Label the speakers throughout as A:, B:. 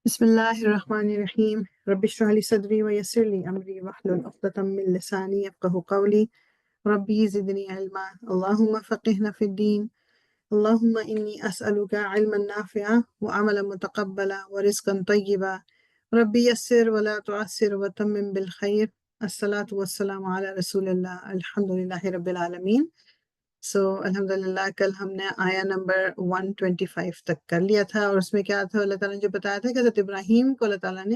A: بسم اللہ الرحمن الرحیم رب اشرح لی صدری ویسر لی امری واحلل عقدۃ من لسانی یفقہوا قولی ربی زدنی علما اللہم فقہنا فی الدین اللہم انی اسألک علما نافعا وعملا متقبلا ورزقا طیبا ربی یسر ولا تعسر وتمم بالخیر الصلاۃ والسلام علی رسول اللہ الحمدللہ رب العالمین۔ الحمدللہ کل ہم نے آیا نمبر 125 تک کر لیا تھا، اور اس میں کیا تھا، اللہ تعالیٰ نے جو بتایا تھا کہ حضرت ابراہیم کو اللہ تعالیٰ نے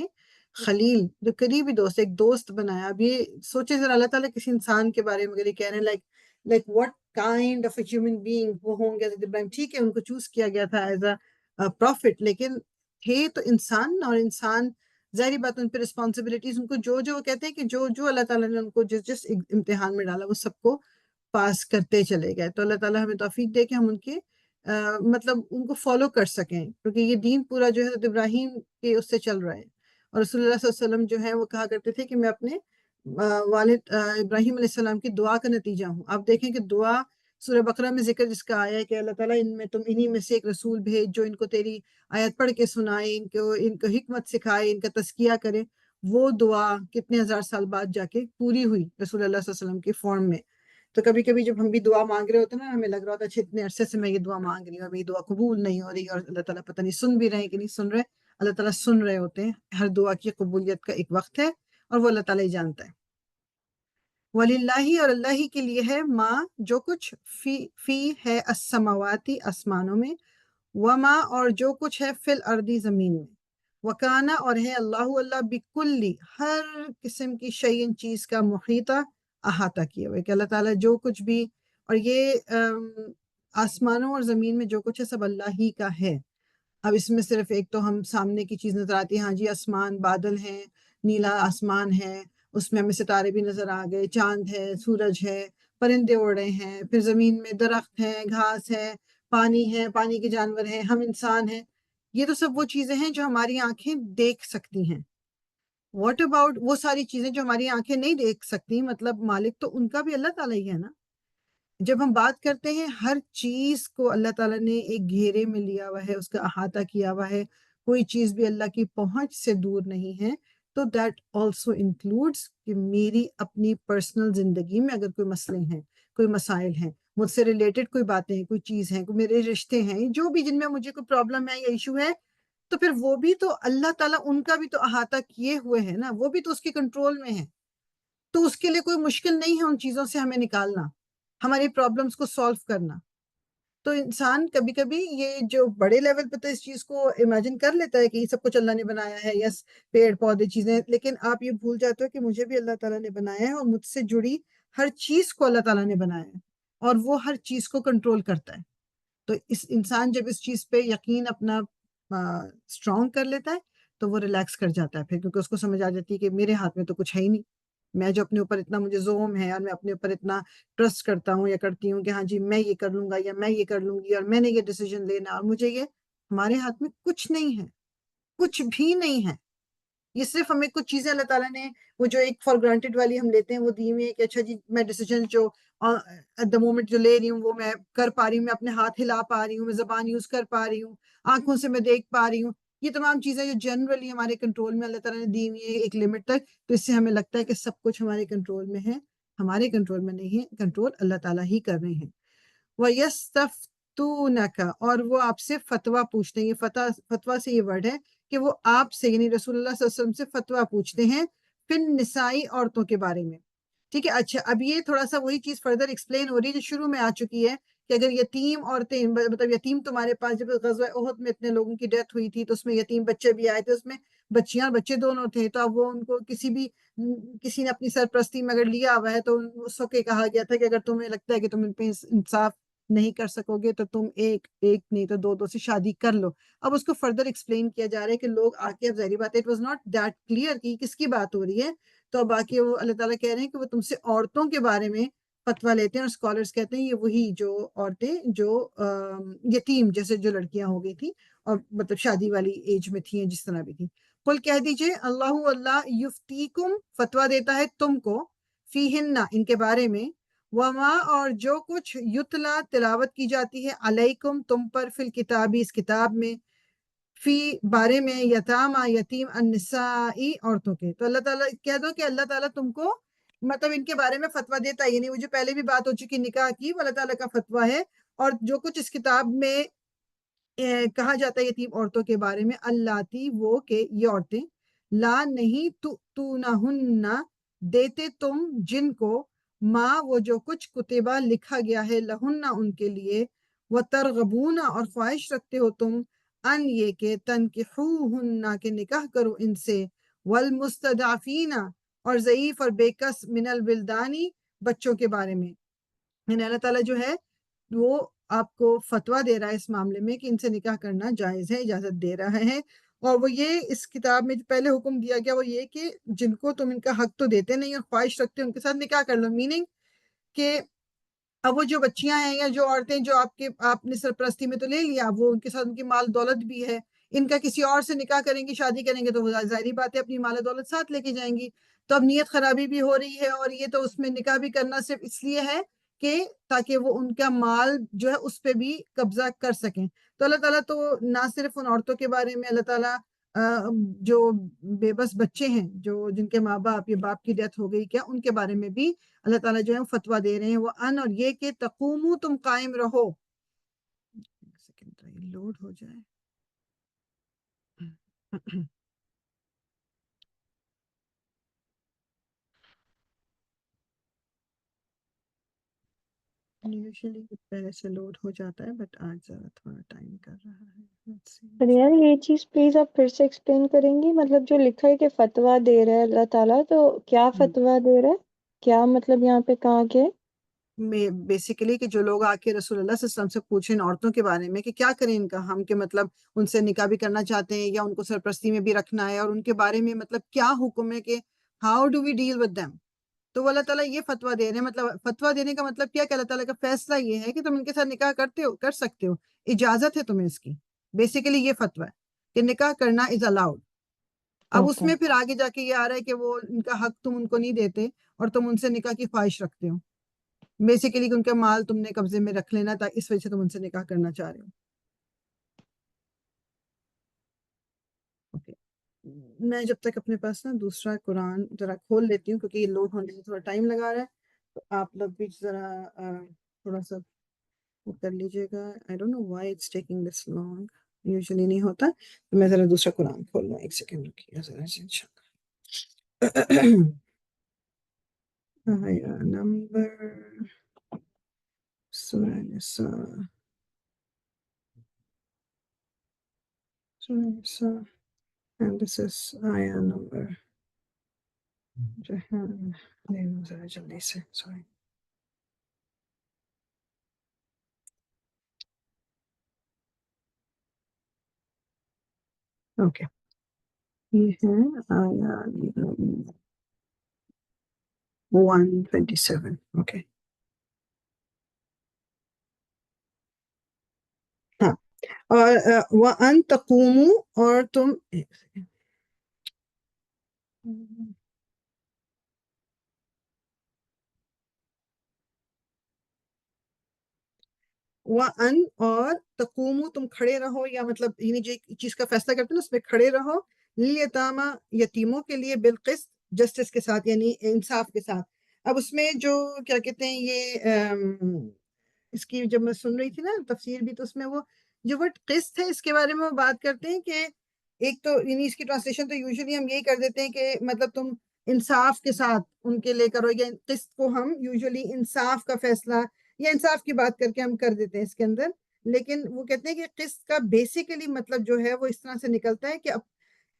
A: خلیل، جو قریبی دوست، ایک دوست بنایا۔ اب یہ سوچے ذرا، اللہ تعالیٰ کسی انسان کے بارے میں اگر یہ کہہ رہے ہیں like what kind of a human being وہ ہوں گے حضرت ابراہیم۔ ٹھیک ہے، ان کو چوز کیا گیا تھا ایز اے پروفٹ، لیکن تھے تو انسان، اور انسان ظاہری بات ان پہ رسپانسبلٹیز، ان کو جو وہ کہتے ہیں کہ جو اللہ تعالیٰ نے ان کو جس امتحان میں ڈالا وہ سب کو پاس کرتے چلے گئے۔ تو اللہ تعالیٰ ہمیں توفیق دے کہ ہم ان کے مطلب ان کو فالو کر سکیں، کیونکہ یہ دین پورا جو ہے حضرت ابراہیم کے اس سے چل رہا ہے۔ اور رسول اللہ صلی اللہ علیہ وسلم جو ہے وہ کہا کرتے تھے کہ میں اپنے والد ابراہیم علیہ السلام کی دعا کا نتیجہ ہوں۔ آپ دیکھیں کہ دعا سورہ بقرہ میں ذکر جس کا آیا ہے کہ اللہ تعالیٰ انہی میں سے ایک رسول بھیج جو ان کو تیری آیت پڑھ کے سنائے، ان کو حکمت سکھائے، ان کا تزکیہ کرے۔ وہ دعا کتنے ہزار سال بعد جا کے پوری ہوئی رسول اللہ صلی اللہ علیہ وسلم کی فارم میں۔ تو کبھی کبھی جب ہم بھی دعا مانگ رہے ہوتے ہیں نا، ہمیں لگ رہا ہوتا ہے اچھا اتنے عرصے سے میں یہ دعا مانگ رہی ہوں، اب یہ دعا قبول نہیں ہو رہی، اور اللہ تعالیٰ پتہ نہیں سن بھی رہے ہیں کہ نہیں سن رہے۔ اللہ تعالیٰ سن رہے ہوتے ہیں، ہر دعا کی قبولیت کا ایک وقت ہے، اور وہ اللہ تعالیٰ ہی جانتا ہے۔ وَلِلَّهِ، اور اللہ ہی کے لیے ہے، ما جو کچھ، فی ہے السماواتی آسمانوں میں، وما اور جو کچھ ہے فی الارضی زمین میں، وکانا اور ہے اللہ بکلی ہر قسم کی شیئن چیز کا محیطہ احاطہ کیے ہوئے، کہ اللہ تعالیٰ جو کچھ بھی، اور یہ آسمانوں اور زمین میں جو کچھ ہے سب اللہ ہی کا ہے۔ اب اس میں صرف ایک تو ہم سامنے کی چیز نظر آتی ہے، ہاں جی آسمان، بادل ہیں، نیلا آسمان ہے، اس میں ہمیں ستارے بھی نظر آ گئے، چاند ہے، سورج ہے، پرندے اڑ رہے ہیں، پھر زمین میں درخت ہیں، گھاس ہے، پانی ہے، پانی کے جانور ہیں، ہم انسان ہیں۔ یہ تو سب وہ چیزیں ہیں جو ہماری آنکھیں دیکھ سکتی ہیں۔ واٹ اباؤٹ وہ ساری چیزیں جو ہماری آنکھیں نہیں دیکھ سکتی، مطلب مالک تو ان کا بھی اللہ تعالیٰ ہی ہے نا۔ جب ہم بات کرتے ہیں ہر چیز کو اللہ تعالیٰ نے ایک گھیرے میں لیا ہوا ہے، اس کا احاطہ کیا ہوا ہے، کوئی چیز بھی اللہ کی پہنچ سے دور نہیں ہے، تو دیٹ آلسو انکلوڈس کہ میری اپنی پرسنل زندگی میں اگر کوئی مسئلے ہیں، کوئی مسائل ہیں، مجھ سے ریلیٹڈ کوئی باتیں ہیں، کوئی چیز ہیں، کوئی میرے رشتے ہیں، جو بھی جن میں مجھے کوئی پرابلم ہے یا ایشو ہے، تو پھر وہ بھی تو اللہ تعالیٰ ان کا بھی تو احاطہ کیے ہوئے ہیں نا، وہ بھی تو اس کے کنٹرول میں ہے۔ تو اس کے لیے کوئی مشکل نہیں ہے ان چیزوں سے ہمیں نکالنا، ہماری پرابلمس کو سالو کرنا۔ تو انسان کبھی کبھی یہ جو بڑے لیول پہ تو اس چیز کو امیجن کر لیتا ہے کہ یہ سب کچھ اللہ نے بنایا ہے، یس پیڑ پودے چیزیں، لیکن آپ یہ بھول جاتے ہو کہ مجھے بھی اللہ تعالیٰ نے بنایا ہے، اور مجھ سے جڑی ہر چیز کو اللہ تعالیٰ نے بنایا ہے، اور وہ ہر چیز کو کنٹرول کرتا ہے۔ تو اس انسان جب اس چیز پہ یقین اپنا اسٹرانگ کر لیتا ہے تو وہ ریلیکس کر جاتا ہے پھر، کیونکہ اس کو سمجھ آ جاتی ہے کہ میرے ہاتھ میں تو کچھ ہے ہی نہیں۔ میں جو اپنے اوپر اتنا مجھے زوم ہے، اور میں اپنے اوپر اتنا ٹرسٹ کرتا ہوں یا کرتی ہوں کہ ہاں جی میں یہ کر لوں گا یا میں یہ کر لوں گی، اور میں نے یہ ڈیسیجن لینا، اور مجھے یہ، ہمارے ہاتھ میں کچھ نہیں ہے، کچھ بھی نہیں ہے۔ یہ صرف ہمیں کچھ چیزیں اللہ تعالیٰ نے وہ جو ایک فار گرانٹیڈ والی ہم لیتے ہیں وہ دی ہوئی ہے کہ اچھا جی میں ڈیسیجن جو ایٹ دا مومنٹ جو لے رہی ہوں وہ میں کر پا رہی ہوں، میں اپنے ہاتھ ہلا پا رہی ہوں، میں زبان یوز کر پا رہی ہوں، آنکھوں سے میں دیکھ پا رہی ہوں۔ یہ تمام چیزیں جو جنرلی ہمارے کنٹرول میں اللہ تعالیٰ نے دی ہوئی ہے ایک لمٹ تک، تو اس سے ہمیں لگتا ہے کہ سب کچھ ہمارے کنٹرول میں ہے، ہمارے کنٹرول میں نہیں ہے، کنٹرول اللہ تعالیٰ ہی کر رہے ہیں۔ وَيَسْتَفْتُونَكَ، اور وہ آپ سے فتویٰ پوچھتے ہیں، یہ فتویٰ سے یہ ورڈ ہے کہ وہ آپ سے یعنی رسول اللہ صلی اللہ علیہ وسلم سے فتویٰ پوچھتے ہیں پھر نسائی عورتوں کے بارے میں۔ ٹھیک ہے، اچھا اب یہ تھوڑا سا وہی چیز فردر ایکسپلین ہو رہی ہے جو شروع میں آ چکی ہے کہ اگر یتیم عورتیں، مطلب یتیم تمہارے پاس، جب غزوہ احد میں اتنے لوگوں کی ڈیتھ ہوئی تھی تو اس میں یتیم بچے بھی آئے تھے، اس میں بچیاں بچے دونوں تھے، تو اب وہ ان کو کسی نے اپنی سرپرستی میں اگر لیا ہوا ہے تو اس وقت یہ کہا گیا تھا کہ اگر تمہیں لگتا ہے کہ تم ان پہ انصاف نہیں کر سکو گے تو تم ایک نہیں تو دو سے شادی کر لو۔ اب اس کو فردر ایکسپلین کیا جا رہا ہے کہ لوگ آ کے، اب ظاہری بات ہے it was not that clear کہ کس کی بات ہو رہی ہے، تو اب آ کے وہ اللہ تعالیٰ کہہ رہے ہیں کہ وہ تم سے عورتوں کے بارے میں فتویٰ لیتے ہیں، اور اسکالرس کہتے ہیں یہ وہی جو عورتیں جو یتیم جیسے جو لڑکیاں ہو گئی تھیں اور مطلب شادی والی ایج میں تھیں جس طرح بھی تھیں۔ قل کہہ دیجئے اللہ یفتیکم فتویٰ دیتا ہے تم کو، فیہن ان کے بارے میں، وما اور جو کچھ یتلا تلاوت کی جاتی ہے علیکم تم پر، فی الکتابی اس کتاب میں، فی بارے میں یتامہ یتیم النسائی عورتوں کے. تو اللہ تعالیٰ کہہ دو کہ اللہ تعالیٰ تم کو مطلب ان کے بارے میں فتویٰ دیتا ہے. یعنی وہ جو پہلے بھی بات ہو چکی نکاح کی، وہ اللہ تعالیٰ کا فتویٰ ہے. اور جو کچھ اس کتاب میں کہا جاتا ہے یتیم عورتوں کے بارے میں، اللاتی وہ کہ یہ عورتیں، لا نہیں تؤتونہن دیتے تم جن کو، ماں وہ جو کچھ کتبہ لکھا گیا ہے، لہن ان کے لیے، وترغبون اور خواہش رکھتے ہو تم، ان یہ کہ تنکحوہن کہ نکاح کرو ان سے، والمستضعفین اور ضعیف اور بےکس من الولدانی بچوں کے بارے میں. یعنی اللہ تعالیٰ جو ہے وہ آپ کو فتویٰ دے رہا ہے اس معاملے میں کہ ان سے نکاح کرنا جائز ہے، اجازت دے رہا ہے. اور وہ یہ اس کتاب میں جو پہلے حکم دیا گیا وہ یہ کہ جن کو تم ان کا حق تو دیتے نہیں اور خواہش رکھتے ہو ان کے ساتھ نکاح کر لو. میننگ کہ اب وہ جو بچیاں ہیں یا جو عورتیں جو آپ نے سرپرستی میں تو لے لیا، وہ ان کے ساتھ ان کی مال دولت بھی ہے، ان کا کسی اور سے نکاح کریں گی، شادی کریں گے تو وہ ظاہری بات ہے اپنی مال دولت ساتھ لے کے جائیں گی. تو اب نیت خرابی بھی ہو رہی ہے، اور یہ تو اس میں نکاح بھی کرنا صرف اس لیے ہے کہ تاکہ وہ ان کا مال جو ہے اس پہ بھی قبضہ کر سکیں. تو اللہ تعالیٰ تو نہ صرف ان عورتوں کے بارے میں، اللہ تعالیٰ جو بے بس بچے ہیں جو جن کے ماں باپ یا باپ کی ڈیتھ ہو گئی کیا، ان کے بارے میں بھی اللہ تعالیٰ جو ہے فتویٰ دے رہے ہیں. وہ ان اور یہ کہ تقومو تم قائم رہو. لوڈ ہو جائے. یوزلی پہلے سے لوڈ ہو جاتا ہے بٹ آج ذرا تھوڑا ٹائم کر رہا ہے.
B: پر یار یہ چیز پلیز آپ پھر سے ایکسپلین کریں گی؟ مطلب جو لکھا ہے کہ فتویٰ دے رہا ہے اللہ تعالیٰ، تو کیا فتویٰ دے رہا ہے؟ کیا مطلب یہاں پہ کہاں کے
A: بیسیکلی کہ جو لوگ آ کے رسول اللہ صلی اللہ علیہ وسلم سے پوچھیں عورتوں کے بارے میں کہ کیا کریں ان کا ہم، کہ مطلب ان سے نکاح بھی کرنا چاہتے ہیں یا ان کو سرپرستی میں بھی رکھنا ہے، اور ان کے بارے میں مطلب کیا حکم ہے کہ how do we deal with them. تو وہ اللہ تعالیٰ یہ فتویٰ دے رہے ہیں. مطلب فتویٰ دینے کا مطلب کیا کہ اللہ تعالیٰ کا فیصلہ یہ ہے کہ تم ان کے ساتھ نکاح کر سکتے ہو، اجازت ہے تمہیں اس کی. بیسیکلی یہ فتویٰ ہے کہ نکاح کرنا از الاؤڈ. اب اس میں پھر آگے جا کے یہ آ رہا ہے کہ وہ ان کا حق تم ان کو نہیں دیتے اور تم ان سے نکاح کی خواہش رکھتے ہو. بیسیکلی کہ ان کا مال تم نے قبضے میں رکھ لینا تھا، اس وجہ سے تم ان سے نکاح کرنا چاہ رہے ہو. میں جب تک اپنے پاس نا دوسرا قرآن ذرا کھول لیتی ہوں کیونکہ یہ لوڈ ہونے میں تھوڑا ٹائم لگا رہا ہے، تو آپ لوگ بھی ذرا تھوڑا سا وہ کر لیجیے گا. I don't know why it's taking this long. Usually نہیں ہوتا. تو میں ذرا دوسرا قرآن کھول لوں. ایک سیکنڈ رکیے ذرا آیا نمبر سورہ نساء. سورہ نساء and this is آیا نمبر ذرا جلدی سے سوری. اوکے یہ ہے آیا 127. اوکے ہاں. اور وَأَن تَقُومُوا اور تم وَأَن اور تقوموا تم کھڑے رہو، یا مطلب یعنی جو ایک چیز کا فیصلہ کرتے ہیں نا اس میں کھڑے رہو، لِلْيَتَامَى یتیموں کے لیے، بالقسط جسٹس کے ساتھ یعنی انصاف کے ساتھ. اب اس میں جو کیا کہتے ہیں یہ اس کی جب میں سن رہی تھی نا تفسیر بھی، تو اس میں وہ جو ورڈ قسط ہے اس کے بارے میں وہ بات کرتے ہیں کہ ایک تو یعنی اس کی ٹرانسلیشن تو یوزلی ہم یہی کر دیتے ہیں کہ مطلب تم انصاف کے ساتھ ان کے لے کرو، یا قسط کو ہم یوزلی انصاف کا فیصلہ یا انصاف کی بات کر کے ہم کر دیتے ہیں اس کے اندر. لیکن وہ کہتے ہیں کہ قسط کا بیسیکلی مطلب جو ہے وہ اس طرح سے نکلتا ہے کہ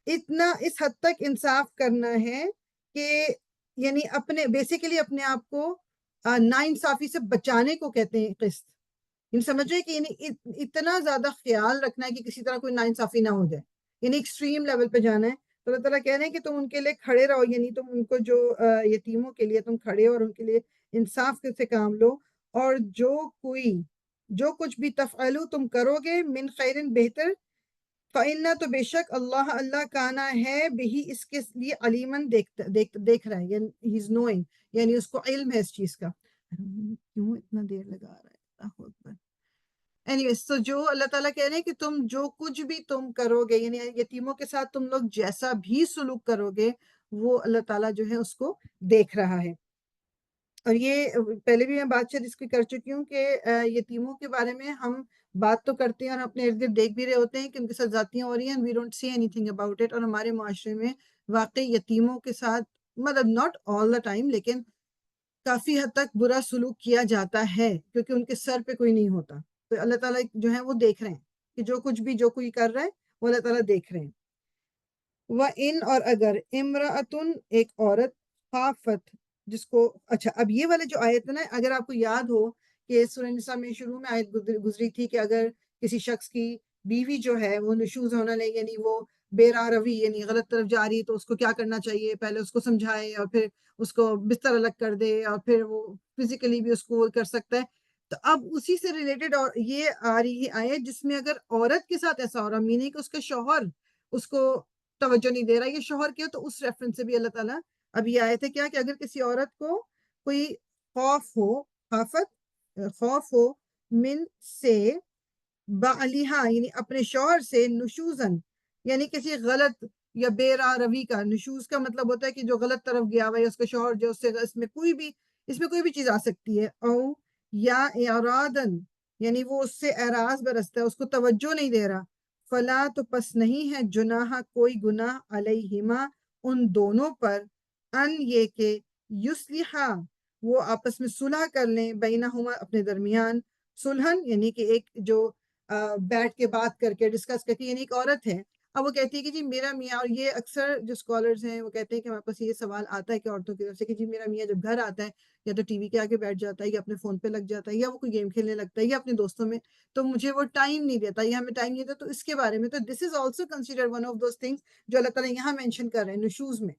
A: اتنا اس حد تک انصاف کرنا ہے کہ یعنی اپنے بیسیکلی اپنے آپ کو ناانصافی سے بچانے کو کہتے ہیں قسط. یعنی سمجھ رہے کہ یعنی اتنا زیادہ خیال رکھنا ہے کہ کسی طرح کوئی ناانصافی نہ ہو جائے، یعنی ایکسٹریم لیول پہ جانا ہے. تو اللہ تعالیٰ کہہ رہے ہیں کہ تم ان کے لیے کھڑے رہو، یعنی تم ان کو جو یتیموں کے لیے تم کھڑے ہو اور ان کے لیے انصاف سے کام لو. اور جو کچھ بھی تفعلو تم کرو گے من خیرن بہتر، فَإِنَّا تو بے شک اللہ کانا ہے بہی اس کے لیے علیمن دیکھ رہا ہے، یعنی ہی از نوئنگ، یعنی اس کو علم ہے اس چیز کا. کیوں اتنا دیر لگا رہا ہے؟ اللہ اکبر. anyways تو جو اللہ تعالیٰ کہہ رہے ہیں کہ تم جو کچھ بھی تم کرو گے، یعنی یتیموں کے ساتھ تم لوگ جیسا بھی سلوک کرو گے وہ اللہ تعالیٰ جو ہے اس کو دیکھ رہا ہے۔ اور یہ پہلے بھی میں بات شاید اس کی کر چکی ہوں کہ یتیموں کے بارے میں ہم بات تو کرتے ہیں اور اپنے ارد گرد دیکھ بھی رہے ہوتے ہیں کہ ان کے ساتھ زیادتیاں ہو رہی ہیں، we don't see anything about it, اور ہمارے معاشرے میں واقعی یتیموں کے ساتھ مطلب ناٹ آل دا ٹائم لیکن کافی حد تک برا سلوک کیا جاتا ہے کیونکہ ان کے سر پہ کوئی نہیں ہوتا۔ تو اللہ تعالیٰ جو ہے وہ دیکھ رہے ہیں کہ جو کچھ بھی جو کوئی کر رہا ہے وہ اللہ تعالیٰ دیکھ رہے ہیں۔ وَإِنْ اور اگر امرأتن ایک عورت خافت جس کو اچھا اب یہ والے جو آیت ہے نا، اگر آپ کو یاد ہو کہ سورہ نساء میں شروع میں آیت گزری تھی کہ اگر کسی شخص کی بیوی جو ہے وہ نشوز ہونا لے یعنی وہ بے راہ روی یعنی غلط طرف جا رہی ہے تو اس کو کیا کرنا چاہیے، پہلے اس کو سمجھائے اور پھر اس کو بستر الگ کر دے اور پھر وہ فزیکلی بھی اس کو کر سکتا ہے۔ تو اب اسی سے ریلیٹڈ اور یہ آ رہی ہے آیت جس میں اگر عورت کے ساتھ ایسا ہو رہا میننگ کہ اس کا شوہر اس کو توجہ نہیں دے رہا، یہ شوہر کیا، تو اس ریفرنس سے بھی اللہ تعالیٰ اب یہ آیت ہے کیا کہ اگر کسی عورت کو کوئی خوف ہو، خوف ہو من سے بعلیہا یعنی اپنے شوہر سے، نشوزن یعنی کسی غلط یا بے راہ روی کا، نشوز کا مطلب ہوتا ہے کہ جو غلط طرف گیا ہوا ہے اس کا شوہر جو اس سے اس میں کوئی بھی چیز آ سکتی ہے، او یا اعرادن یعنی وہ اس سے اعراض برستا ہے، اس کو توجہ نہیں دے رہا، فلا تو پس نہیں ہے جناح کوئی گناہ علیہما ان دونوں پر، ان یہ کہ یصلحا وہ آپس میں صلح کر لیں، بینہما اپنے درمیان، صلحن یعنی کہ ایک جو بیٹھ کے بات کر کے ڈسکس کر کے، یعنی ایک عورت ہے اب وہ کہتی ہے کہ جی میرا میاں، اور یہ اکثر جو اسکالرز ہیں وہ کہتے ہیں کہ ہمارے پاس یہ سوال آتا ہے کہ عورتوں کی طرف سے کہ جی میرا میاں جب گھر آتا ہے یا تو ٹی وی کے آگے بیٹھ جاتا ہے یا اپنے فون پہ لگ جاتا ہے یا وہ کوئی گیم کھیلنے لگتا ہے یا اپنے دوستوں میں، تو مجھے وہ ٹائم نہیں دیتا یا ہمیں ٹائم نہیں دیتا۔ تو اس کے بارے میں تو this is also consider one of those things جو اللہ تعالیٰ یہاں مینشن کر رہے ہیں نشوز میں،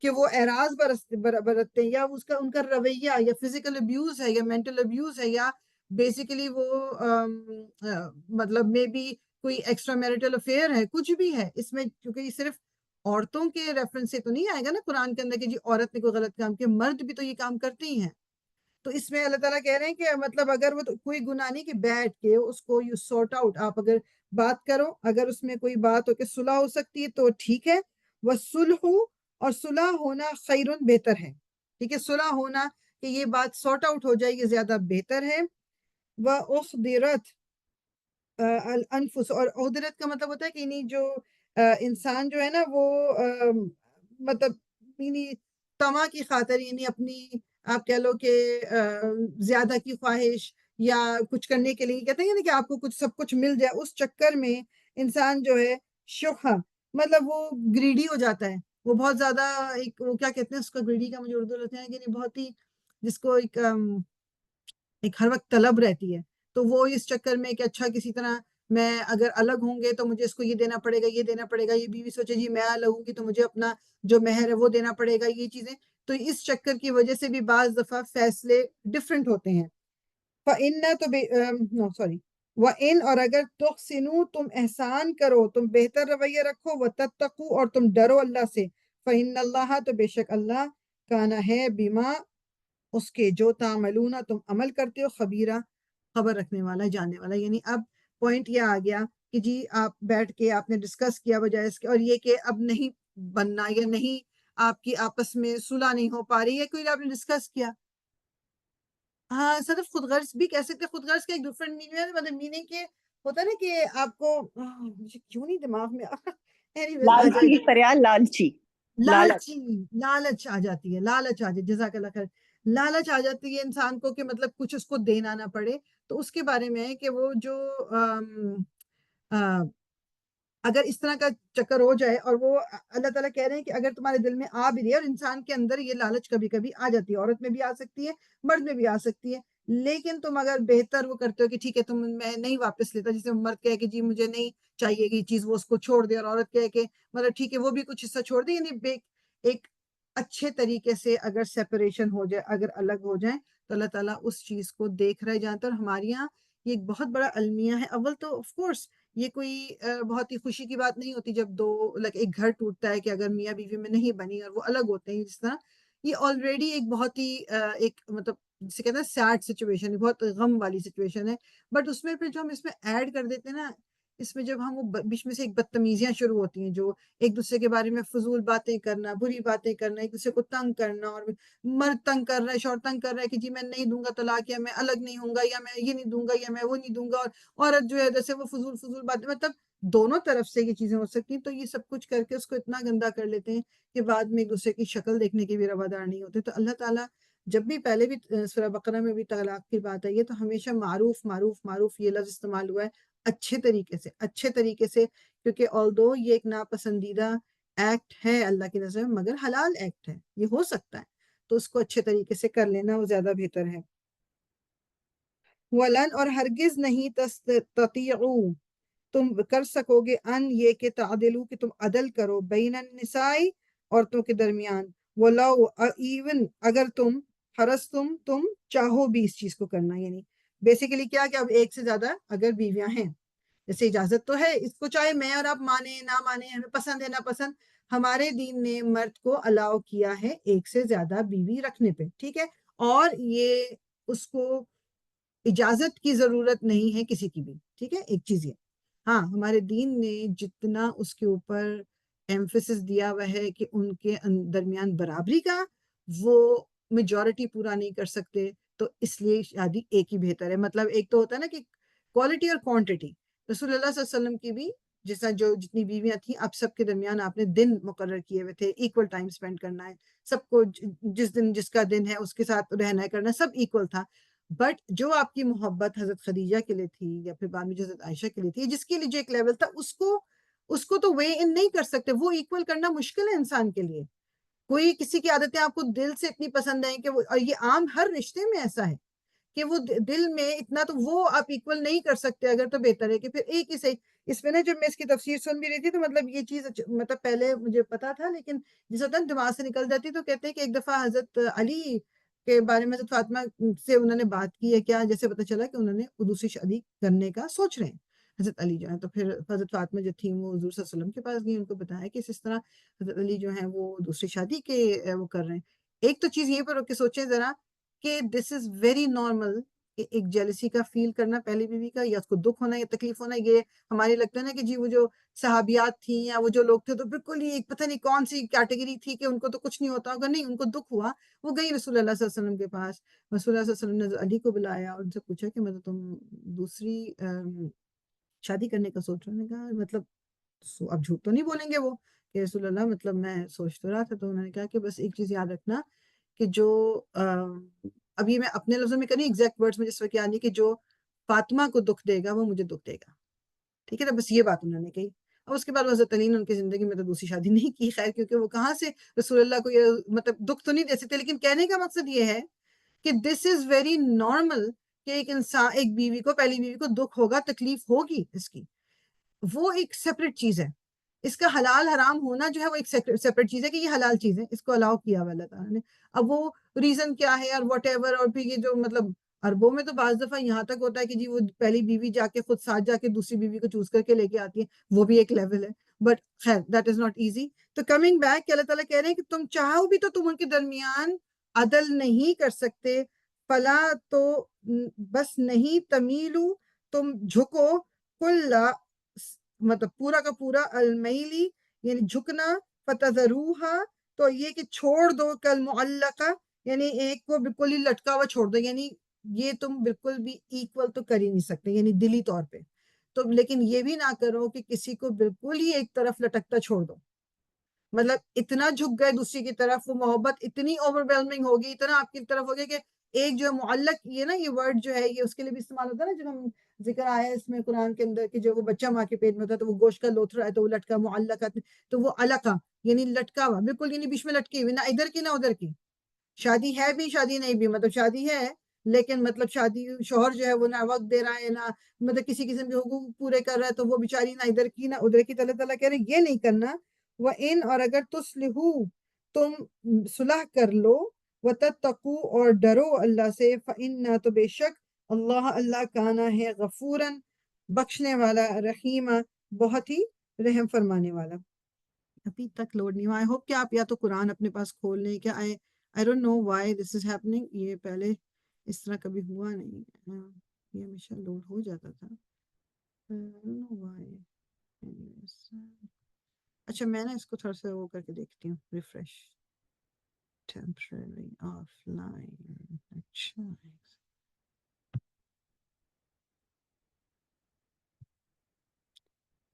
A: کہ وہ اعراض برتتے ہیں یا اس کا ان کا رویہ یا فزیکل ابیوز ہے یا مینٹل ابیوز ہے یا بیسیکلی وہ مطلب میں بھی کوئی ایکسٹرا میرٹل افیئر ہے، کچھ بھی ہے اس میں، کیونکہ یہ صرف عورتوں کے ریفرنس سے تو نہیں آئے گا نا قرآن کے اندر کہ جی عورت نے کوئی غلط کام کیا، مرد بھی تو یہ کام کرتے ہی ہیں۔ تو اس میں اللہ تعالیٰ کہہ رہے ہیں کہ مطلب اگر وہ کوئی گناہ نہیں کہ بیٹھ کے اس کو یو سارٹ آؤٹ، آپ اگر بات کرو، اگر اس میں کوئی بات ہو کہ صلح ہو سکتی ہے تو ٹھیک ہے، وَالصُّلْحُ اور صلح ہونا خیرٌ بہتر ہے، ٹھیک ہے، صلح ہونا کہ یہ بات سارٹ آؤٹ ہو جائے یہ زیادہ بہتر ہے۔ وَأُحْضِرَتْ الانفس، اور احضرت کا مطلب ہوتا ہے کہ یعنی جو انسان جو ہے نا وہ مطلب یعنی طمع کی خاطر یعنی اپنی آپ کہہ لو کہ زیادہ کی خواہش یا کچھ کرنے کے لیے کہتے ہیں نا کہ آپ کو کچھ سب کچھ مل جائے، اس چکر میں انسان جو ہے شوخا مطلب وہ گریڈی ہو جاتا ہے، وہ بہت زیادہ ایک وہ کیا کہتے ہیں اس کا گریڈی کا مجھے اردو لگتا ہے کہ بہت ہی جس کو ایک ہر وقت طلب رہتی ہے، تو وہ اس چکر میں کہ اچھا کسی طرح میں اگر الگ ہوں گے تو مجھے اس کو یہ دینا پڑے گا، یہ دینا پڑے گا، یہ بیوی سوچے جی میں الگ ہوں گی تو مجھے اپنا جو مہر ہے وہ دینا پڑے گا، یہ چیزیں، تو اس چکر کی وجہ سے بھی بعض دفعہ فیصلے ڈفرینٹ ہوتے ہیں۔ فَإِنَّ تو نو سوری وَإِنْ اور اگر تحسنوا تم احسان کرو، تم بہتر رویہ رکھو، وَتَتَّقُوا اور تم ڈرو اللہ سے، فَإِنَّ اللَّهَ تو بے شک اللہ کانا ہے بما اس کے جو تعملون تم عمل کرتے ہو، خبیرہ خبر رکھنے والا جاننے والا، یعنی اب پوائنٹ یہ آ گیا کہ جی آپ بیٹھ کے آپ نے ڈسکس کیا بجائے اس کے، اور یہ کہ اب نہیں بننا یا نہیں آپ کی آپس میں صلح نہیں ہو پا رہی ہے، کوئی آپ نے ڈسکس کیا، ہاں صرف خود غرض بھی کہہ سکتے، خود غرض کا ایک ڈفرینٹ میننگ ہے، مطلب میننگ کے ہوتا ہے نا کہ آپ کو مجھے کیوں نہیں دماغ میں anyways آ جائے
C: لالچی
A: گا،
C: فریال، لالچی لالچ
A: لالچ آ جاتی ہے، لالچ آ جائے، جزاک اللہ خیر، لالچ آ جاتی ہے انسان کو کہ مطلب کچھ اس کو دینا نہ پڑے، تو اس کے بارے میں ہے کہ وہ جو اگر اس طرح کا چکر ہو جائے اور وہ اللہ تعالیٰ کہہ رہے ہیں کہ اگر تمہارے دل میں آ بھی رہی ہے، اور انسان کے اندر یہ لالچ کبھی کبھی آ جاتی ہے، عورت میں بھی آ سکتی ہے، مرد میں بھی آ سکتی ہے، لیکن تم اگر بہتر وہ کرتے ہو کہ ٹھیک ہے میں نہیں واپس لیتا، جسے مرد کہے کہ جی مجھے نہیں چاہیے کہ چیز وہ اس کو چھوڑ دے، اور عورت کہے کہ مطلب ٹھیک ہے وہ بھی کچھ حصہ چھوڑ دے، یعنی ایک اچھے طریقے سے اگر سیپریشن ہو جائے، اگر الگ ہو جائیں، تو اللہ تعالیٰ اس چیز کو دیکھ رہے جانتا ہے، اور ہمارے یہاں یہ ایک بہت بڑا المیہ ہے۔ اول تو آف کورس یہ کوئی بہت ہی خوشی کی بات نہیں ہوتی جب ایک گھر ٹوٹتا ہے کہ اگر میاں بیوی میں نہیں بنی اور وہ الگ ہوتے ہیں، جس طرح یہ آلریڈی ایک بہت ہی ایک مطلب جسے کہتے ہیں سیڈ سچویشن ہے، بہت غم والی سچویشن ہے، بٹ اس میں پھر جو ہم اس میں ایڈ کر دیتے ہیں نا، اس میں جب ہم وہ بیچ میں سے ایک بدتمیزیاں شروع ہوتی ہیں، جو ایک دوسرے کے بارے میں فضول باتیں کرنا، بری باتیں کرنا، ایک دوسرے کو تنگ کرنا، اور مرد تنگ کر رہا ہے، شوہر تنگ کر رہا ہے کہ جی میں نہیں دوں گا طلاق، یا میں الگ نہیں ہوں گا، یا میں یہ نہیں دوں گا، یا میں وہ نہیں دوں گا، اور عورت جو ہے جیسے وہ فضول باتیں، مطلب دونوں طرف سے یہ چیزیں ہو سکتی ہیں. تو یہ سب کچھ کر کے اس کو اتنا گندا کر لیتے ہیں کہ بعد میں ایک دوسرے کی شکل دیکھنے کے بھی روادار نہیں ہوتے. تو اللہ تعالیٰ جب بھی پہلے بھی سورہ بقرہ میں بھی طلاق کی بات آئی ہے تو ہمیشہ معروف یہ لفظ استعمال ہوا ہے اچھے طریقے سے، کیونکہ although یہ ایک ناپسندیدہ ایکٹ ہے اللہ کی نظر میں، مگر حلال ایکٹ ہے، یہ ہو سکتا ہے، تو اس کو اچھے طریقے سے کر لینا وہ زیادہ بہتر ہے. وَلَن اور ہرگز نہیں تستطیعوا تم کر سکو گے ان یہ کہ تعدلو کہ تم عدل کرو بین النساء عورتوں کے درمیان، ولو ایون اگر تم حرستم تم چاہو بھی اس چیز کو کرنا. یعنی بیسیکلی کیا کہ اب ایک سے زیادہ اگر بیویاں ہیں، جیسے اجازت تو ہے اس کو، چاہے میں اور آپ مانیں نہ مانیں، ہمیں پسند ہے نہ پسند، ہمارے دین نے مرد کو الاؤ کیا ہے ایک سے زیادہ بیوی رکھنے پہ، ٹھیک ہے، اور یہ اس کو اجازت کی ضرورت نہیں ہے کسی کی بھی، ٹھیک ہے. ایک چیز یہ ہاں ہمارے دین نے جتنا اس کے اوپر ایمفیسس دیا ہوا ہے کہ ان کے درمیان برابری کا، وہ میجورٹی پورا نہیں کر سکتے، تو اس لیے شادی ایک ہی بہتر ہے. مطلب ایک تو ہوتا ہے نا کہ کوالٹی اور کوانٹٹی. رسول اللہ صلی اللہ علیہ وسلم کی بھی جیسا جو جتنی بیویاں تھیں، اب سب کے درمیان آپ نے دن مقرر کیے ہوئے تھے، ایکول ٹائم سپینڈ کرنا ہے سب کو، جس دن جس کا دن ہے اس کے ساتھ رہنا ہے کرنا، سب ایکول تھا. بٹ جو آپ کی محبت حضرت خدیجہ کے لیے تھی، یا پھر بعد میں جو حضرت عائشہ کے لیے تھی، جس کے لیے جو ایک لیول تھا، اس کو تو وے ان نہیں کر سکتے، وہ ایکول کرنا مشکل ہے انسان کے لیے. کوئی کسی کی عادتیں آپ کو دل سے اتنی پسند ہیں کہ وہ، اور یہ عام ہر رشتے میں ایسا ہے کہ وہ دل میں اتنا تو وہ آپ ایکول نہیں کر سکتے. اگر تو بہتر ہے کہ پھر ایک ہی صحیح. اس میں نا جب میں اس کی تفسیر سن بھی رہی تھی تو مطلب یہ چیز مطلب پہلے مجھے پتا تھا، لیکن جس وقت دماغ سے نکل جاتی، تو کہتے ہیں کہ ایک دفعہ حضرت علی کے بارے میں حضرت فاطمہ سے انہوں نے بات کی ہے، کیا جیسے پتا چلا کہ انہوں نے دوسری شادی کرنے کا سوچ رہے ہیں حضرت علی جو ہیں. تو پھر حضرت فاطمہ جو تھیں وہ حضور صلی اللہ علیہ وسلم کے پاس گئی، ان کو بتایا کہ اس طرح حضرت علی جو ہیں وہ دوسری شادی کے وہ کر رہے ہیں. ایک تو چیز یہ پر رک کے سوچیں ذرا کہ دس از ویری نارمل کہ ایک جیلسی کا فیل کرنا پہلی بیوی کا، یا اس کو دکھ ہونا یا تکلیف ہونا. یہ ہمارے لگتا ہے نا کہ جی وہ جو صحابیات تھیں یا وہ جو لوگ تھے تو بالکل ہی ایک پتہ نہیں کون سی کیٹیگری تھی کہ ان کو تو کچھ نہیں ہوتا ہوگا. نہیں، ان کو دکھ ہوا، وہ گئی رسول اللہ صلی اللہ علیہ وسلم کے پاس. رسول اللہ صلی اللہ علیہ وسلم نے علی کو بلایا اور ان سے پوچھا کہ مطلب تم دوسری شادی کرنے کا سوچ رہے ہیں؟ کہا مطلب اب جھوٹ تو نہیں بولیں گے وہ کہ رسول اللہ مطلب میں سوچ تو رہا تھا. تو انہوں نے کہا کہ بس ایک چیز یاد رکھنا کہ جو ابھی میں اپنے لفظوں میں کریں ایگزیکٹ ورڈز میں جس وقت یاد نہیں، کہ جو فاطمہ کو دکھ دے گا وہ مجھے دکھ دے گا، ٹھیک ہے نا. بس یہ بات انہوں نے کہی. اور اس کے بعد حضرت علی نے ان کی زندگی میں تو دوسری شادی نہیں کی، خیر، کیونکہ وہ کہاں سے رسول اللہ کو یہ مطلب دکھ تو نہیں دے سکتے. لیکن کہنے کا مقصد یہ ہے کہ دس از ویری نارمل کہ ایک انسان، ایک بیوی کو، پہلی بیوی کو دکھ ہوگا، تکلیف ہوگی اس کی، وہ ایک سیپریٹ چیز ہے. اس کا حلال حرام ہونا جو ہے وہ ایک سیپریٹ چیز ہے کہ یہ حلال چیز ہے، اس کو الاؤ کیا ہوا اللہ تعالیٰ نے. اب وہ ریزن کیا ہے اور واٹ ایور، اور پھر یہ جو مطلب عربوں میں تو بعض دفعہ یہاں تک ہوتا ہے کہ جی وہ پہلی بیوی جا کے خود ساتھ جا کے دوسری بیوی کو چوز کر کے لے کے آتی ہے، وہ بھی ایک لیول ہے. بٹ خیر دیٹ از ناٹ ایزی. تو کمنگ بیک کہ اللہ تعالیٰ کہہ رہے ہیں کہ تم چاہو بھی تو تم ان کے درمیان عدل نہیں کر سکتے. فلا تو بس نہیں تمیلو تم جھکو، کل مطلب پورا کا پورا، المیلی یعنی جھکنا، فتذروہا تو یہ کہ چھوڑ دو، کل معلقہ یعنی ایک کو بالکل ہی لٹکا ہوا چھوڑ دو. یعنی یہ تم بالکل بھی ایکول تو کر ہی نہیں سکتے یعنی دلی طور پہ تو، لیکن یہ بھی نہ کرو کہ کسی کو بالکل ہی ایک طرف لٹکتا چھوڑ دو. مطلب اتنا جھک گئے دوسری کی طرف، وہ محبت اتنی اوور ویلمنگ ہوگی، اتنا آپ کی طرف ہوگی کہ ایک جو معلق، یہ نا یہ ورڈ جو ہے یہ اس کے لیے بھی استعمال ہوتا ہے نا، جب ہم ذکر آیا اس میں قرآن کے اندر کہ جو وہ بچہ ماں کے پیٹ میں ہوتا ہے تو وہ گوشت کا لوتھڑا ہے تو وہ لٹکا، معلقہ تو وہ علقہ یعنی لٹکا ہوا، بالکل یعنی بیچ میں لٹکی ہوئی، نہ ادھر کی نہ ادھر کی. شادی ہے بھی شادی نہیں بھی، مطلب شادی ہے لیکن مطلب شادی شوہر جو ہے وہ نہ وقت دے رہا ہے، نہ مطلب کسی قسم کے حقوق پورے کر رہا ہے، تو وہ بیچاری نہ ادھر کی نہ ادھر کی. اللہ تعالیٰ کہہ رہے ہیں یہ نہیں کرنا. وَإِنْ اور اگر تصلحو تم صلح کر لو، وَتَتَّقُوا اور ڈرو اللہ سے، فَإِنَّا تو بے شک اللہ کانا ہے غفوراً بخشنے والا، رحیمہ بہت ہی رحم فرمانے والا. ابھی تک لوڈ نہیں ہوا. آئی ہوپ کہ آپ یا تو قرآن اپنے پاس کھول لیں، کہ I don't know why this is happening. یہ پہلے اس طرح کبھی ہوا نہیں. یہ ہمیشہ لوڈ ہو جاتا تھا. I don't know why. Anyways. اچھا میں نا اس کو تھوڑا سا وہ کر کے دیکھتی ہوں. ریفریش. Temporarily offline. اچھا.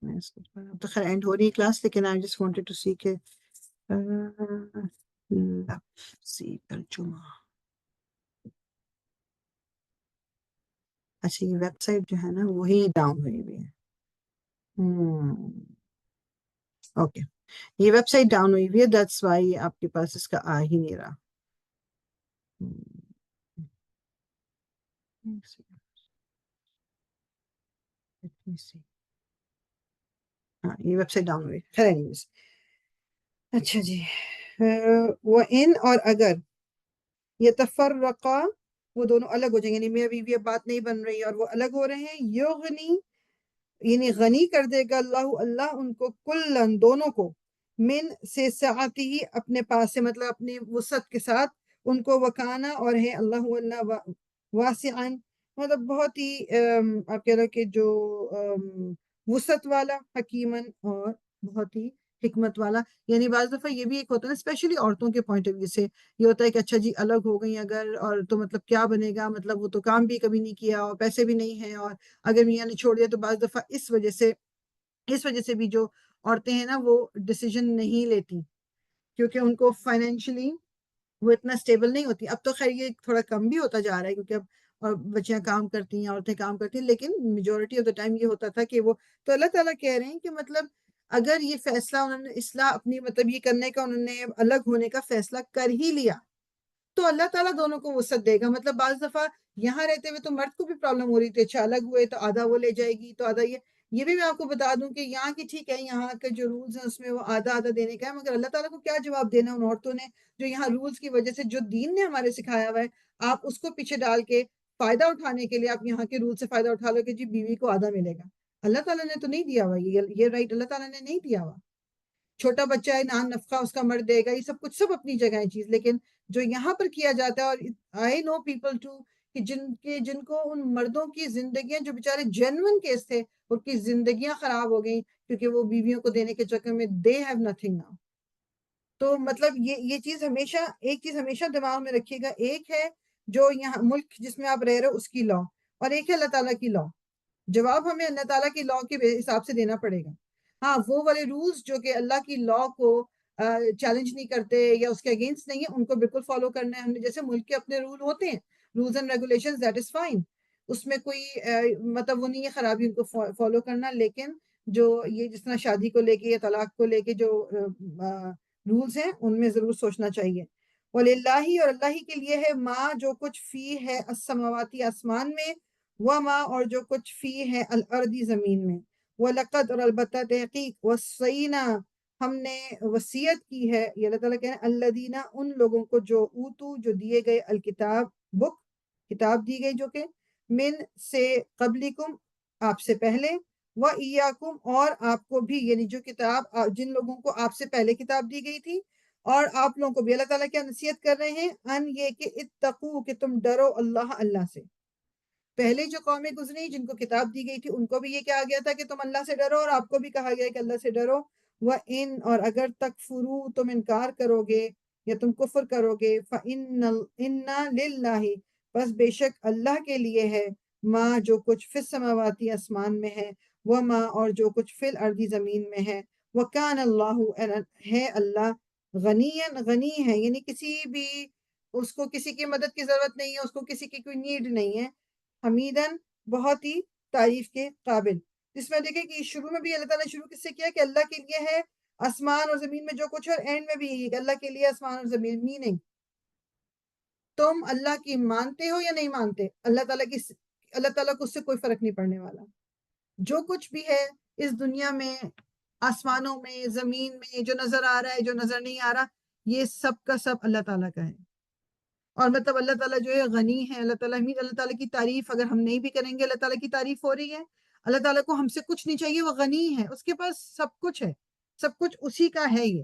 A: میں اس کو اب تو خیر اینڈ ہو رہی ہے کلاس, لیکن I just wanted to see کہ لفظی ترجمہ. اچھا یہ ویب سائٹ جو ہے نا وہی ڈاؤن ہوئی ہوئی ہے. اوکے یہ ویب سائٹ ڈاؤن ہوئی ہوئی ہے, دیٹس وائی آپ کے پاس اس کا آ ہی نہیں رہا. ہاں یہ ویب سائٹ ڈاؤن ہوئی. خیر anyways. اچھا جی وَإِنْ اور اگر يتفرقا وہ دونوں الگ ہو جائیں گے, یعنی میاں بیوی اب بات نہیں بن رہی اور وہ الگ ہو رہے ہیں, یغنی یعنی غنی کر دے گا اللہ ان کو کلن دونوں کو من سے سعتی اپنے پاس سے, مطلب اپنی وسعت کے ساتھ ان کو, وکانا اور ہے اللہ واسعاً مطلب بہت ہی آپ کہہ رہے کہ جو وسعت والا, حکیمن اور بہت ہی حکمت والا. یعنی بعض دفعہ یہ بھی ایک ہوتا ہے نا اسپیشلی عورتوں کے پوائنٹ آف ویو سے یہ ہوتا ہے کہ اچھا جی الگ ہو گئی اگر, اور تو مطلب کیا بنے گا, مطلب وہ تو کام بھی کبھی نہیں کیا اور پیسے بھی نہیں ہیں, اور اگر میاں نے چھوڑ دیا تو بعض دفعہ اس وجہ سے بھی جو عورتیں ہیں نا وہ ڈیسیجن نہیں لیتی کیونکہ ان کو فائنینشلی وہ اتنا اسٹیبل نہیں ہوتی. اب تو خیر یہ تھوڑا کم بھی ہوتا جا رہا ہے کیونکہ اب اور بچیاں کام کرتی ہیں, عورتیں کام کرتی ہیں, لیکن میجورٹی آف دا ٹائم یہ ہوتا تھا کہ وہ تو اللہ تعالیٰ کہہ رہے ہیں کہ مطلب اگر یہ فیصلہ انہوں نے اصلاح اپنی مطلب یہ کرنے کا, انہوں نے الگ ہونے کا فیصلہ کر ہی لیا تو اللہ تعالیٰ دونوں کو وسعت دے گا. مطلب بعض دفعہ یہاں رہتے ہوئے تو مرد کو بھی پرابلم ہو رہی تھی, اچھا الگ ہوئے تو آدھا وہ لے جائے گی تو آدھا یہ بھی میں آپ کو بتا دوں کہ یہاں کی ٹھیک ہے, یہاں کے جو رولز ہیں اس میں وہ آدھا دینے کا ہے, مگر اللہ تعالیٰ کو کیا جواب دینا ان عورتوں نے جو یہاں رولز کی وجہ سے, جو دین نے ہمارے سکھایا ہوا ہے, آپ اس کو پیچھے ڈال کے فائدہ اٹھانے کے لیے آپ یہاں کے رول سے فائدہ اٹھا لو کہ جی بیوی کو آدھا ملے گا. اللہ تعالیٰ نے تو نہیں دیا ہوا, یہ رائٹ اللہ تعالیٰ نے نہیں دیا ہوا. چھوٹا بچہ ہے نان نفقہ اس کا مرد دے گا, یہ سب کچھ سب اپنی جگہ ہے چیز, لیکن جو یہاں پر کیا جاتا ہے, اور آئی نو پیپل ٹو کہ جن کو ان مردوں کی زندگیاں جو بیچارے جینون کیس تھے ان کی زندگیاں خراب ہو گئیں کیونکہ وہ بیویوں کو دینے کے چکر میں دے ہیو نتھنگ ناؤ. تو مطلب یہ چیز ہمیشہ ایک چیز ہمیشہ دماغ میں رکھیے گا, ایک ہے جو یہاں ملک جس میں آپ رہ رہے ہو اس کی لا, اور ایک ہے اللہ تعالیٰ کی لا. جواب ہمیں اللہ تعالیٰ کی لا کے حساب سے دینا پڑے گا. ہاں وہ والے رولز جو کہ اللہ کی لا کو چیلنج نہیں کرتے یا اس کے اگینسٹ نہیں ہے ان کو بالکل فالو کرنا ہے ہم نے, جیسے ملک کے اپنے رول ہوتے ہیں, rules and regulations, that is fine, اس میں کوئی مطلب وہ نہیں ہے خرابی ان کو فالو کرنا. لیکن جو یہ جس طرح شادی کو لے کے یا طلاق کو لے کے جو رولز ہیں ان میں ضرور سوچنا چاہیے. وَلِلَّهِ اور اللہ ہی کے لیے ہے ما جو کچھ فی ہے السماواتی آسمان میں, وما اور جو کچھ فی ہے الارضی زمین میں, وَلَقَدْ اور البتہ تحقیق وَصَّيْنَا ہم نے وصیت کی ہے, یہ اللہ تعالیٰ کہتے ہیں الذین ان لوگوں کو جو اوتو جو دیے گئے الکتاب بک کتاب دی گئی جو کہ من سے قبلکم آپ سے پہلے, وَإِيَّاكُمْ اور آپ کو بھی, یعنی جو کتاب جن لوگوں کو آپ سے پہلے کتاب دی گئی تھی اور آپ لوگوں کو بھی اللہ تعالیٰ کیا نصیحت کر رہے ہیں, ان یہ کہ اتقوا کہ تم ڈرو اللہ سے. پہلے جو قومیں گزری جن کو کتاب دی گئی تھی ان کو بھی یہ کہا گیا تھا کہ تم اللہ سے ڈرو, اور آپ کو بھی کہا گیا کہ اللہ سے ڈرو. وَإِنْ اور اگر تکفروا تم انکار کرو گے یا تم کفر کرو گے, فَإِنَّ لِلَّهِ بس بے شک اللہ کے لیے ہے, ما جو کچھ فی السماواتی آسمان میں ہے, وما اور جو کچھ فی الارضی زمین میں ہے, وَكَانَ اللَّهُ ہے اللہ غنیًا غنی ہے, یعنی کسی بھی اس کو کسی کی مدد کی ضرورت نہیں ہے, اس کو کسی کی کوئی نیڈ نہیں ہے, حمیدن بہت ہی تعریف کے قابل. جس میں دیکھیں کہ شروع میں بھی اللہ تعالیٰ نے شروع کس سے کیا کہ اللہ کے لیے ہے آسمان اور زمین میں جو کچھ ہے, اور اینڈ میں بھی یہی کہ اللہ کے لیے آسمان اور زمین. میننگ تم اللہ کی مانتے ہو یا نہیں مانتے, اللہ تعالیٰ کو اس سے کوئی فرق نہیں پڑنے والا. جو کچھ بھی ہے اس دنیا میں, آسمانوں میں, زمین میں, جو نظر آ رہا ہے جو نظر نہیں آ رہا, یہ سب کا سب اللہ تعالیٰ کا ہے. اور مطلب اللہ تعالیٰ جو ہے غنی ہے, اللہ تعالیٰ کی تعریف اگر ہم نہیں بھی کریں گے, اللہ تعالیٰ کی تعریف ہو رہی ہے. اللہ تعالیٰ کو ہم سے کچھ نہیں چاہیے, وہ غنی ہے, اس کے پاس سب کچھ ہے, سب کچھ اسی کا ہے. یہ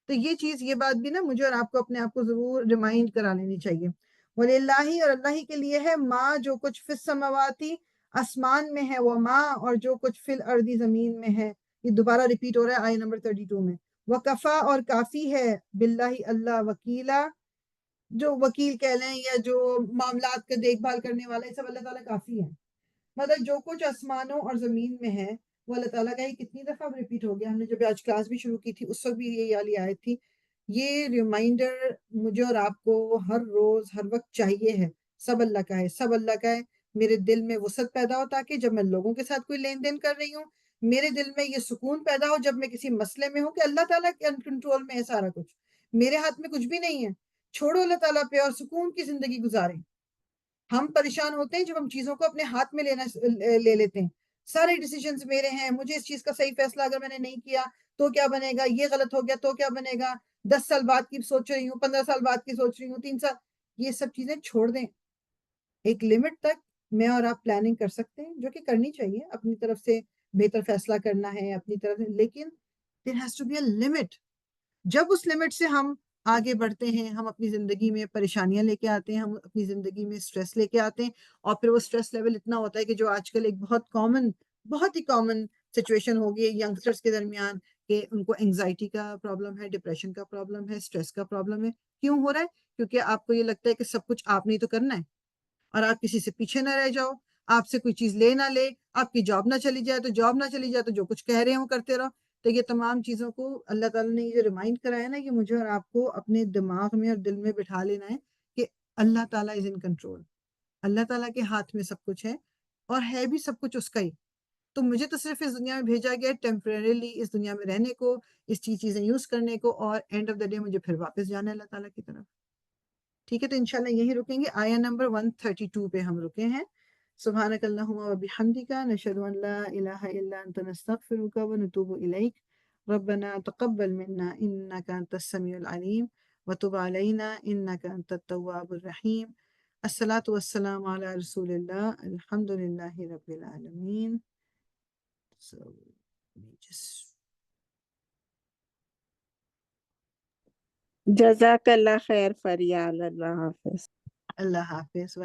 A: تو یہ چیز، یہ بات بھی نا مجھے اور آپ کو اپنے آپ کو ضرور ریمائنڈ کرا لینی چاہیے. وَلِلَّهِ، اور اللہ ہی کے لیے ہے، ماں جو کچھ فی السماواتی آسمان میں ہے، وہ ماں اور جو کچھ فی الارضی زمین میں ہے. یہ دوبارہ ریپیٹ ہو رہا ہے آیت نمبر 32 میں. وَکَفَا، اور کافی ہے، بِاللَّهِ اللہ، وکیلا، جو وکیل کہہ لیں یا جو معاملات کا دیکھ بھال کرنے والا، یہ سب اللہ تعالیٰ کافی ہے. مطلب جو کچھ آسمانوں اور زمین میں ہے وہ اللہ تعالیٰ کا. یہ کتنی دفعہ ریپیٹ ہو گیا، ہم نے جب آج کلاس بھی شروع کی تھی اس وقت بھی یہ والی آیت تھی. یہ ریمائنڈر مجھے اور آپ کو ہر روز ہر وقت چاہیے ہے. سب اللہ کا ہے، سب اللہ کا ہے. میرے دل میں وسعت پیدا ہو تاکہ جب میں لوگوں کے ساتھ کوئی لین دین کر رہی ہوں، میرے دل میں یہ سکون پیدا ہو جب میں کسی مسئلے میں ہوں کہ اللہ تعالیٰ کے کنٹرول میں ہے سارا کچھ، میرے ہاتھ میں کچھ بھی نہیں ہے. چھوڑو اللہ تعالیٰ پہ اور سکون کی زندگی گزاریں. ہم پریشان ہوتے ہیں جب ہم چیزوں کو اپنے ہاتھ میں لے لیتے ہیں. سارے ڈیسیجنز میرے ہیں، مجھے اس چیز کا صحیح فیصلہ اگر میں نے نہیں کیا تو کیا بنے گا، یہ غلط ہو گیا تو کیا بنے گا، 10 سال بعد کی سوچ رہی ہوں، 15 سال بعد کی سوچ رہی ہوں، 3 سال. یہ سب چیزیں چھوڑ دیں. ایک لمٹ تک میں اور آپ پلاننگ کر سکتے ہیں، جو کہ کرنی چاہیے، اپنی طرف سے بہتر فیصلہ کرنا ہے اپنی طرف سے، لیکن there has to be a limit. جب اس لمٹ سے ہم آگے بڑھتے ہیں، ہم اپنی زندگی میں پریشانیاں لے کے آتے ہیں، ہم اپنی زندگی میں سٹریس لے کے آتے ہیں، اور پھر وہ سٹریس لیول اتنا ہوتا ہے کہ جو آج کل ایک بہت ہی کامن سچویشن ہو گئی ہے ینگسٹرز کے درمیان، کہ ان کو انگزائٹی کا پرابلم ہے، ڈپریشن کا پرابلم ہے، سٹریس کا پرابلم ہے. کیوں ہو رہا ہے؟ کیونکہ آپ کو یہ لگتا ہے کہ سب کچھ آپ نے ہی تو کرنا ہے، اور آپ کسی سے پیچھے نہ رہ جاؤ، آپ سے کوئی چیز لے نہ لے، آپ کی جاب نہ چلی جائے تو جو کچھ کہہ رہے ہوں کرتے رہو. تو یہ تمام چیزوں کو اللہ تعالیٰ نے یہ ریمائنڈ کرایا نا، کہ مجھے اور آپ کو اپنے دماغ میں اور دل میں بٹھا لینا ہے کہ اللہ تعالیٰ از ان کنٹرول. اللہ تعالیٰ کے ہاتھ میں سب کچھ ہے، اور ہے بھی سب کچھ اس کا ہی. تو مجھے تو صرف اس دنیا میں بھیجا گیا ٹیمپریریلی اس دنیا میں رہنے کو، اس چیزیں یوز کرنے کو، اور اینڈ آف دا ڈے مجھے پھر واپس جانا ہے اللہ تعالیٰ کی طرف. ٹھیک ہے، تو انشاءاللہ یہی رکیں گے. آیا نمبر 132 پہ ہم رکے ہیں. سبحانک اللہم و بحمدک، نشہد ان لا الہ الا انت، نستغفرک و نتوب الیک. ربنا تقبل منا انک انت السمیع العلیم وتب علینا انک انت التواب الرحیم. الصلاۃ والسلام علی رسول اللہ، الحمد للہ رب العالمین. So,
C: جزاک اللہ خیر فریال. اللہ حافظ.
A: اللہ حافظ.